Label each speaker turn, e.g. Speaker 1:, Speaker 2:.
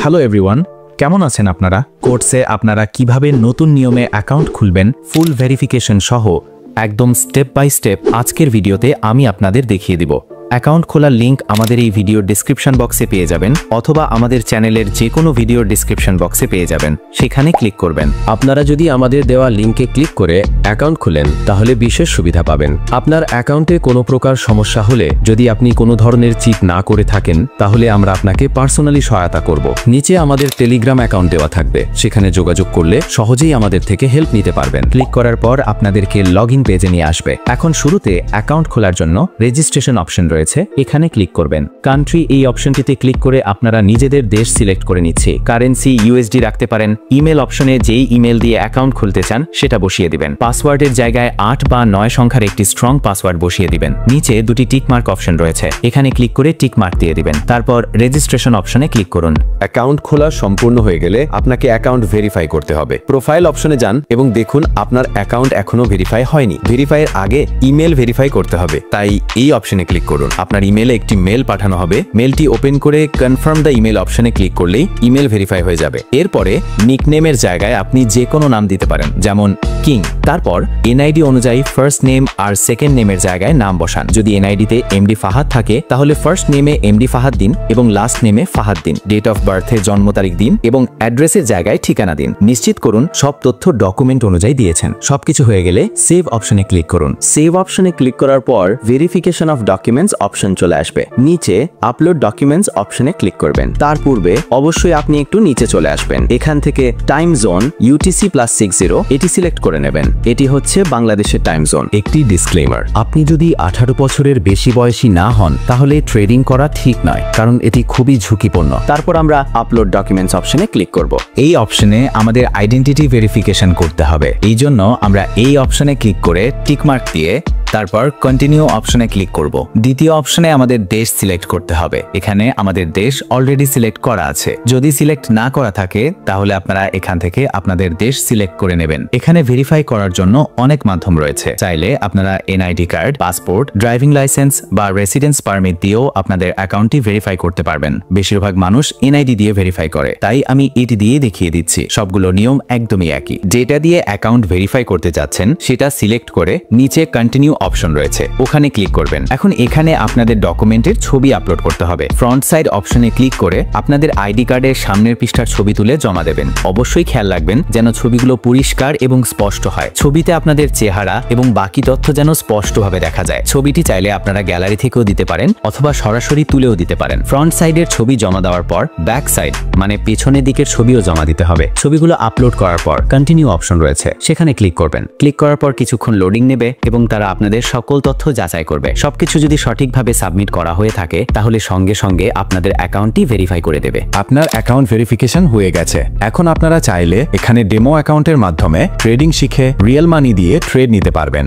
Speaker 1: Hello everyone, কেমন আছেন আপনারা? কোর্সে আপনারা কিভাবে নতুন নিয়মে অ্যাকাউন্ট খুলবেন ফুল ভেরিফিকেশন সহ একদম স্টেপ বাই স্টেপ আজকের ভিডিওতে আমি আপনাদের দেখিয়ে দিব। অ্যাকাউন্ট খোলার লিঙ্ক আমাদের এই ভিডিওর ডিসক্রিপশন বক্সে পেয়ে যাবেন অথবা আমাদের চ্যানেলের যে কোনো ভিডিওর ডিসক্রিপশন বক্সে পেয়ে যাবেন, সেখানে ক্লিক করবেন।
Speaker 2: আপনারা যদি আমাদের দেওয়া লিঙ্কে ক্লিক করে অ্যাকাউন্ট খুলেন তাহলে বিশেষ সুবিধা পাবেন। আপনার অ্যাকাউন্টে কোনো প্রকার সমস্যা হলে যদি আপনি কোনো ধরনের চিট না করে থাকেন তাহলে আমরা আপনাকে পার্সোনালি সহায়তা করব। নিচে আমাদের টেলিগ্রাম অ্যাকাউন্ট দেওয়া থাকবে, সেখানে যোগাযোগ করলে সহজেই আমাদের থেকে হেল্প নিতে পারবেন।
Speaker 1: ক্লিক করার পর আপনাদেরকে লগইন পেজে নিয়ে আসবে। এখন শুরুতে অ্যাকাউন্ট খোলার জন্য রেজিস্ট্রেশন অপশন রয়েছে, এখানে ক্লিক করবেন। কান্ট্রি এই অপশনটিতে ক্লিক করে আপনারা নিজেদের দেশ সিলেক্ট করে নিচ্ছে। কারেন্সি ইউএসডি রাখতে পারেন। ইমেল অপশনে যেই ইমেল দিয়ে অ্যাকাউন্ট খুলতে চান সেটা বসিয়ে দিবেন। পাসওয়ার্ডের জায়গায় 8 বা 9 সংখ্যার একটি স্ট্রং পাসওয়ার্ড বসিয়ে দিবেন। নিচে দুটি টিকমার্ক অপশন রয়েছে, এখানে ক্লিক করে টিকমার্ক দিয়ে দিবেন। তারপর রেজিস্ট্রেশন অপশনে ক্লিক করুন।
Speaker 2: অ্যাকাউন্ট খোলা সম্পূর্ণ হয়ে গেলে আপনাকে অ্যাকাউন্ট ভেরিফাই করতে হবে। প্রোফাইল অপশনে যান এবং দেখুন আপনার অ্যাকাউন্ট এখনো ভেরিফাই হয়নি। ভেরিফাইয়ের আগে ইমেল ভেরিফাই করতে হবে, তাই এই অপশনে ক্লিক করুন। আপনার ইমেলে একটি মেল পাঠানো হবে। মেলটি ওপেন করে কনফার্ম দ্য ইমেল অপশনে ক্লিক করলেই ইমেল ভেরিফাই হয়ে যাবে। এরপরে নিকনেমের জায়গায় আপনি যে কোনো নাম দিতে পারেন, যেমন কিং। তারপর এনআইডি অনুযায়ী ফার্স্ট নেম আর সেকেন্ড নেমের জায়গায় নাম বসান। যদি এনআইডিতে এমডি ফাহাদ থাকে তাহলে ফার্স্ট নেমে এমডি ফাহাদ দিন এবং লাস্ট নেমে ফাহাদ দিন। ডেট অফ বার্থে জন্ম তারিখ দিন এবং অ্যাড্রেসের জায়গায় ঠিকানা দিন। নিশ্চিত করুন সব তথ্য ডকুমেন্ট অনুযায়ী দিয়েছেন। সবকিছু হয়ে গেলে সেভ অপশনে ক্লিক করুন। সেভ অপশনে ক্লিক করার পর ভেরিফিকেশন অফ ডকুমেন্টস অপশন চলে আসবে। নিচে আপলোড ডকুমেন্টস অপশনে ক্লিক করবেন। তার পূর্বে অবশ্যই আপনি একটু নিচে চলে আসবেন। এখান থেকে টাইম জোন UTC+60 এটি সিলেক্ট করে নেবেন। এটি হচ্ছে বাংলাদেশের টাইম জোন।
Speaker 1: একটি ডিসক্লেমার, আপনি যদি 18 বছরের বেশি বয়সী না হন তাহলে ট্রেডিং করা ঠিক নয়, কারণ এটি খুবই ঝুঁকিপূর্ণ।
Speaker 2: তারপর আমরা আপলোড ডকুমেন্টস অপশনে ক্লিক করব।
Speaker 1: এই অপশনে আমাদের আইডেন্টিটি ভেরিফিকেশন করতে হবে। এই জন্য আমরা এই অপশনে ক্লিক করে টিকমার্ক দিয়ে তারপর কন্টিনিউ অপশনে ক্লিক করব। দ্বিতীয় অপশনে আমাদের দেশ সিলেক্ট করতে হবে। এখানে আমাদের দেশ অলরেডি সিলেক্ট করা আছে। যদি সিলেক্ট না করা থাকে তাহলে আপনারা এখান থেকে আপনাদের দেশ সিলেক্ট করে নেবেন। এখানে ভেরিফাই করার জন্য অনেক মাধ্যম রয়েছে। চাইলে আপনারা NID card, passport, driving licence বা রেসিডেন্স পারমিট দিয়েও আপনাদের অ্যাকাউন্টটি ভেরিফাই করতে পারবেন। বেশিরভাগ মানুষ এনআইডি দিয়ে ভেরিফাই করে, তাই আমি এটি দিয়ে দেখিয়ে দিচ্ছি। সবগুলো নিয়ম একদমই একই। যেটা দিয়ে অ্যাকাউন্ট ভেরিফাই করতে যাচ্ছেন সেটা সিলেক্ট করে নিচে কন্টিনিউ অপশন রয়েছে, ওখানে ক্লিক করবেন। এখন এখানে আপনাদের ডকুমেন্টের ছবি আপলোড করতে হবে। ফ্রন্ট সাইড অপশনে ক্লিক করে আপনাদের আইডি কার্ডের সামনের পৃষ্ঠার ছবি তুলে জমা দেবেন। অবশ্যই খেয়াল রাখবেন যেন ছবিগুলো পরিষ্কার এবং স্পষ্ট হয়। ছবিতে আপনাদের চেহারা এবং বাকি তথ্য যেন স্পষ্টভাবে দেখা যায়। ছবিটি চাইলে আপনারা গ্যালারি থেকেও দিতে পারেন অথবা সরাসরি তুলেও দিতে পারেন। ফ্রন্ট সাইডের ছবি জমা দেওয়ার পর ব্যাক সাইড মানে পেছনের দিকের ছবিও জমা দিতে হবে। ছবিগুলো আপলোড করার পর কন্টিনিউ অপশন রয়েছে, সেখানে ক্লিক করবেন। ক্লিক করার পর কিছুক্ষণ লোডিং নেবে এবং তারা আপনাদের সকল তথ্য যাচাই করবে। সবকিছু যদি সঠিকভাবে সাবমিট করা হয়ে থাকে তাহলে সঙ্গে সঙ্গে আপনাদের অ্যাকাউন্টটি ভেরিফাই করে দেবে।
Speaker 3: আপনার অ্যাকাউন্ট ভেরিফিকেশন হয়ে গেছে। এখন আপনারা চাইলে এখানে ডেমো অ্যাকাউন্টের মাধ্যমে ট্রেডিং শিখে রিয়েল মানি দিয়ে ট্রেড নিতে পারবেন।